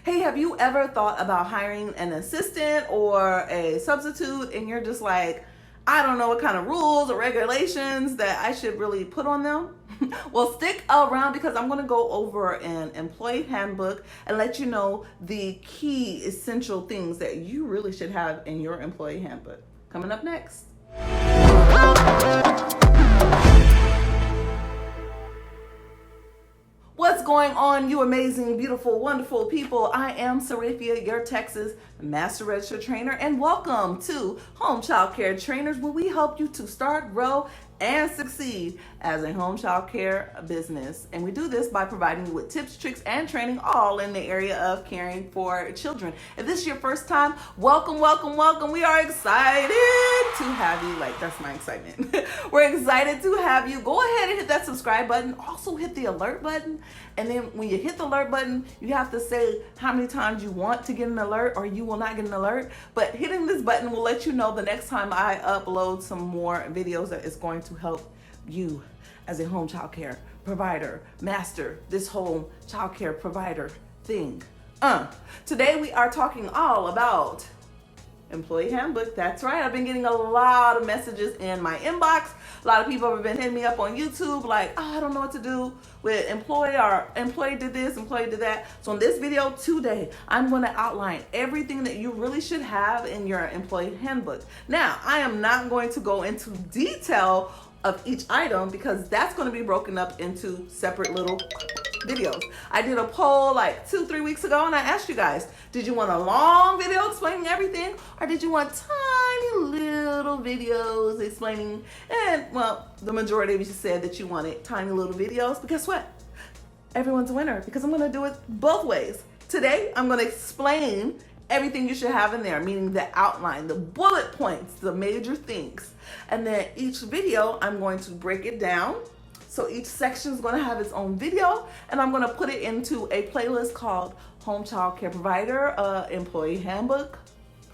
Hey, have you ever thought about hiring an assistant or a substitute and you're just like, I don't know what kind of rules or regulations that I should really put on them? Well, stick around because I'm going to go over an employee handbook and let you know the key essential things that you really should have in your employee handbook. Coming up next. What's going on, you amazing, beautiful, wonderful people? I am Sarafia, your Texas Master Registered Trainer, and welcome to Home Child Care Trainers, where we help you to start, grow, and succeed as a home child care business. And we do this by providing you with tips, tricks, and training all in the area of caring for children. If this is your first time, welcome, welcome, welcome. We are excited to have you. Like, that's my excitement. We're excited to have you. Go ahead and hit that subscribe button. Also hit the alert button. And then when you hit the alert button, you have to say how many times you want to get an alert or you will not get an alert. But hitting this button will let you know the next time I upload some more videos that is going to help you as a home child care provider, master this whole child care provider thing. Today we are talking all about employee handbook. That's right. I've been getting a lot of messages in my inbox. A lot of people have been hitting me up on YouTube like, oh, I don't know what to do with employee, or employee did this, employee did that. So in this video today, I'm going to outline everything that you really should have in your employee handbook. Now, I am not going to go into detail of each item because that's going to be broken up into separate little videos. I did a poll like 2-3 weeks ago and I asked you guys, did you want a long video explaining everything or did you want tiny little videos explaining? And well, the majority of you said that you wanted tiny little videos, but guess what? Everyone's a winner because I'm going to do it both ways. Today, I'm going to explain everything you should have in there, meaning the outline, the bullet points, the major things. And then each video, I'm going to break it down. So each section is going to have its own video, and I'm going to put it into a playlist called Home Child Care Provider Employee Handbook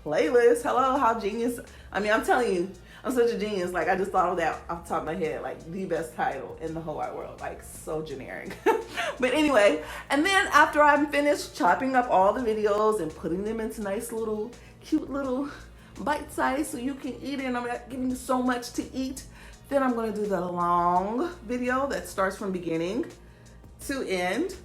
Playlist. Hello, how genius. I mean, I'm telling you, I'm such a genius. Like, I just thought of that off the top of my head, like the best title in the whole wide world, like so generic. But anyway, and then after I'm finished chopping up all the videos and putting them into nice little, cute little bite size so you can eat it, and I'm not giving you so much to eat, then I'm going to do the long video that starts from beginning to end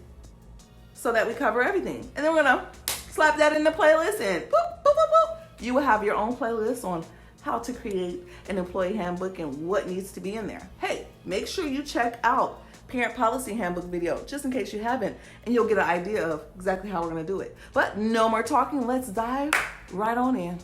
so that we cover everything. And then we're going to slap that in the playlist and boop, boop, boop, boop. You will have your own playlist on how to create an employee handbook and what needs to be in there. Hey, make sure you check out Parent Policy Handbook video just in case you haven't, and you'll get an idea of exactly how we're going to do it. But no more talking. Let's dive right on in.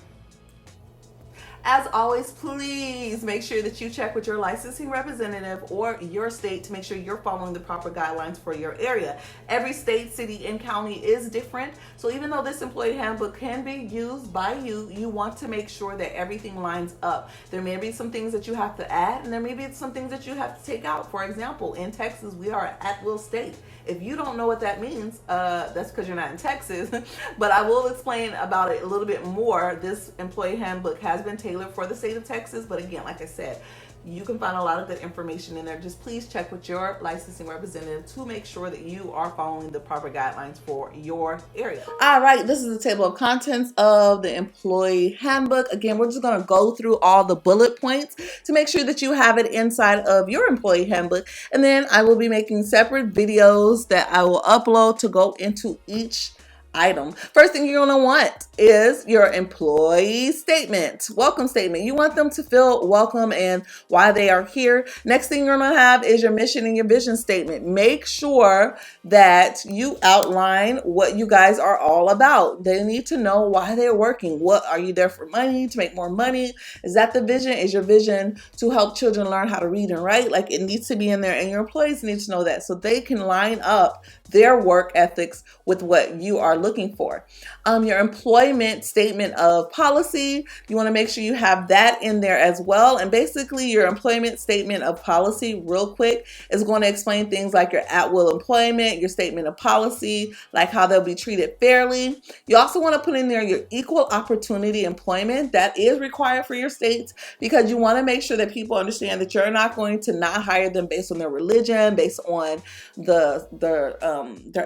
As always, please make sure that you check with your licensing representative or your state to make sure you're following the proper guidelines for your area. Every state, city, and county is different. So even though this employee handbook can be used by you, you want to make sure that everything lines up. There may be some things that you have to add, and there may be some things that you have to take out. For example, in Texas, we are an at-will state. If you don't know what that means, that's because you're not in Texas. But I will explain about it a little bit more. This employee handbook has been tailored for the state of Texas. But again, like I said, you can find a lot of good information in there. Just please check with your licensing representative to make sure that you are following the proper guidelines for your area. All right, this is the table of contents of the employee handbook. Again, we're just going to go through all the bullet points to make sure that you have it inside of your employee handbook. And then I will be making separate videos that I will upload to go into each item. First thing you're going to want is your employee statement, welcome statement. You want them to feel welcome and why they are here. Next thing you're going to have is your mission and your vision statement. Make sure that you outline what you guys are all about. They need to know why they're working. What are you there for? Money, to make more money? Is that the vision? Is your vision to help children learn how to read and write? Like, it needs to be in there, and your employees need to know that so they can line up their work ethics with what you are looking for. Your employment statement of policy, you want to make sure you have that in there as well. And basically your employment statement of policy, real quick, is going to explain things like your at-will employment, your statement of policy, like how they'll be treated fairly. You also want to put in there your equal opportunity employment. That is required for your states because you want to make sure that people understand that you're not going to not hire them based on their religion, based on their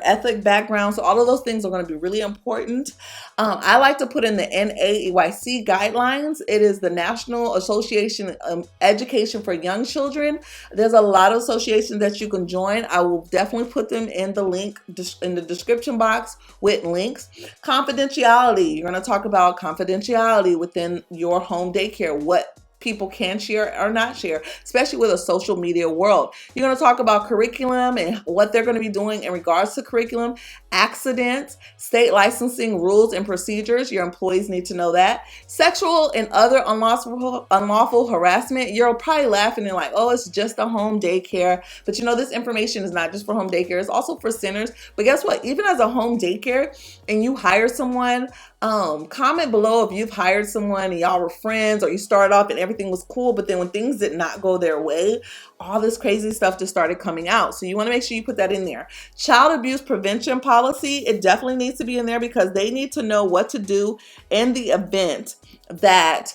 ethnic background. So all of those things are going to to be really important. I like to put in the NAEYC guidelines. It is the National Association of Education for Young Children. There's a lot of associations that you can join. I will definitely put them in the link in the description box with links. Confidentiality. You're going to talk about confidentiality within your home daycare. What people can share or not share, especially with a social media world. You're going to talk about curriculum and what they're going to be doing in regards to curriculum, accidents, state licensing rules and procedures. Your employees need to know that. Sexual and other unlawful harassment. You're probably laughing and like, oh, it's just a home daycare. But you know, this information is not just for home daycare. It's also for centers. But guess what? Even as a home daycare and you hire someone, comment below if you've hired someone and y'all were friends or you started off and everything was cool, but then when things did not go their way, all this crazy stuff just started coming out. So you want to make sure you put that in there. Child abuse prevention policy, it definitely needs to be in there because they need to know what to do in the event that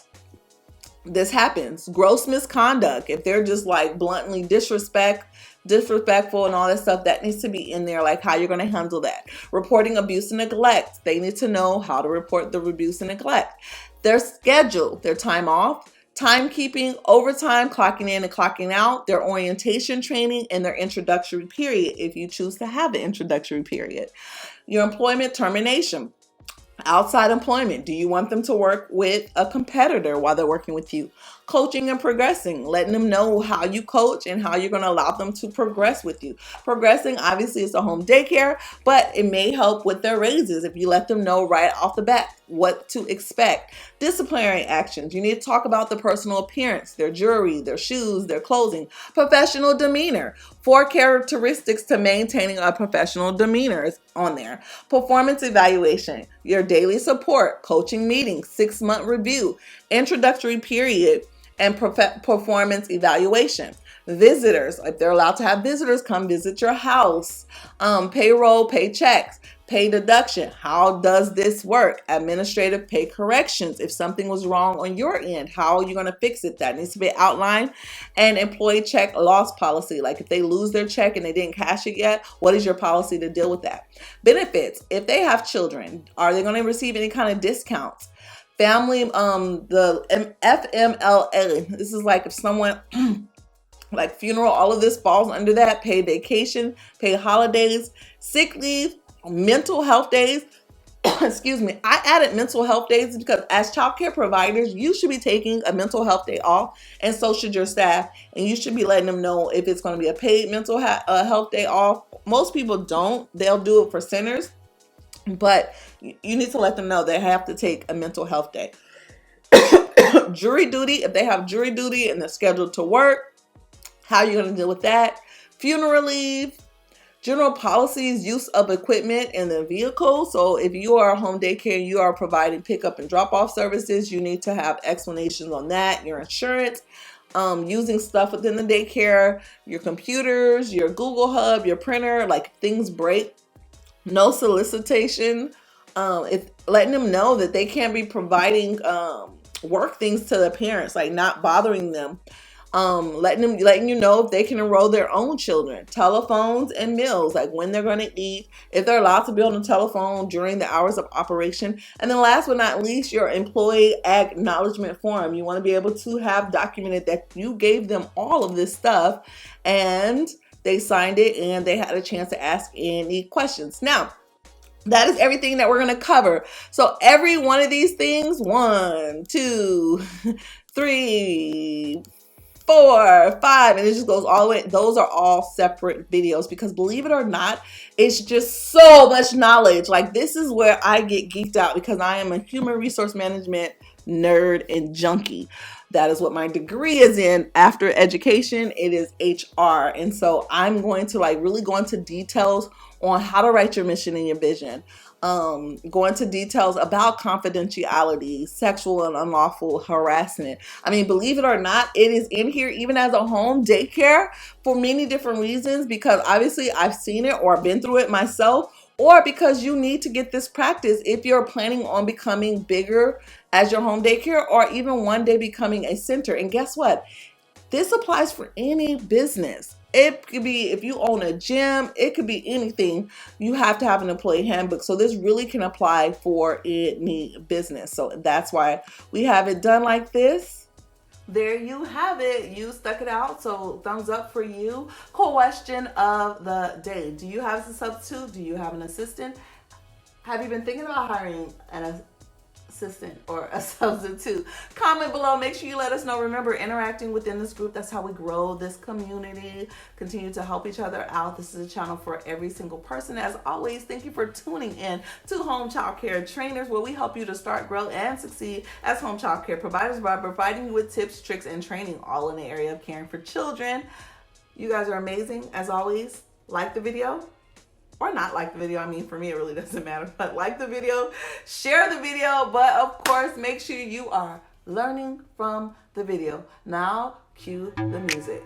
this happens. Gross misconduct, if they're just like bluntly disrespectful and all that stuff, that needs to be in there, like how you're going to handle that. Reporting abuse and neglect, they need to know how to report the abuse and neglect. Their schedule, their time off, timekeeping, overtime, clocking in and clocking out, their orientation training, and their introductory period, if you choose to have an introductory period. Your employment termination. Outside employment, do you want them to work with a competitor while they're working with you? Coaching and progressing, letting them know how you coach and how you're going to allow them to progress with you. Progressing, obviously, is a home daycare, but it may help with their raises if you let them know right off the bat what to expect. Disciplinary actions, you need to talk about the personal appearance, their jewelry, their shoes, their clothing. Professional demeanor, 4 characteristics to maintaining a professional demeanor is on there. Performance evaluation, your daily support, coaching meetings, 6-month review, introductory period, and performance evaluation. Visitors, if they're allowed to have visitors come visit your house. Payroll, paychecks, pay deduction. How does this work? Administrative pay corrections. If something was wrong on your end, how are you going to fix it? That needs to be outlined. And employee check loss policy. Like if they lose their check and they didn't cash it yet, what is your policy to deal with that? Benefits. If they have children, are they going to receive any kind of discounts? Family, the FMLA. This is like if someone like funeral, all of this falls under that. Paid vacation, paid holidays, sick leave, mental health days. Excuse me. I added mental health days because as childcare providers, you should be taking a mental health day off, and so should your staff. And you should be letting them know if it's going to be a paid mental health day off. Most people don't. They'll do it for centers, but you need to let them know they have to take a mental health day. Jury duty, if they have jury duty and they're scheduled to work, how are you going to deal with that? Funeral leave, general policies, use of equipment in the vehicle. So if you are a home daycare and you are providing pickup and drop-off services, you need to have explanations on that. Your insurance, using stuff within the daycare, your computers, your Google Hub, your printer, like things break. No solicitation. If letting them know that they can't be providing work things to the parents, like not bothering them. Letting you know if they can enroll their own children. Telephones and meals, like when they're going to eat, if they're allowed to be on the telephone during the hours of operation. And then last but not least, your employee acknowledgement form. You want to be able to have documented that you gave them all of this stuff and they signed it and they had a chance to ask any questions. Now, that is everything that we're going to cover. So every one of these things, 1, 2, 3, 4, 5, and it just goes all the way. Those are all separate videos because believe it or not, it's just so much knowledge. Like this is where I get geeked out because I am a human resource management nerd and junkie. That is what my degree is in. After education, it is HR. And so I'm going to like really go into details on how to write your mission and your vision. Go into details about confidentiality, sexual and unlawful harassment. I mean, believe it or not, it is in here even as a home daycare for many different reasons because obviously I've seen it or been through it myself, or because you need to get this practice if you're planning on becoming bigger as your home daycare or even one day becoming a center. And guess what? This applies for any business. It could be if you own a gym, it could be anything. You have to have an employee handbook. So this really can apply for any business. So that's why we have it done like this. There you have it. You stuck it out. So thumbs up for you. Question of the day. Do you have a substitute? Do you have an assistant? Have you been thinking about hiring an assistant or a substitute? Comment below. Make sure you let us know. Remember, interacting within this group, that's how we grow this community, continue to help each other out. This is a channel for every single person. As always, thank you for tuning in to Home Child Care Trainers, where we help you to start, grow, and succeed as home child care providers by providing you with tips, tricks, and training, all in the area of caring for children. You guys are amazing. As always, like the video. Or not like the video. I mean, for me, it really doesn't matter. But like the video, share the video. But of course, make sure you are learning from the video. Now, cue the music.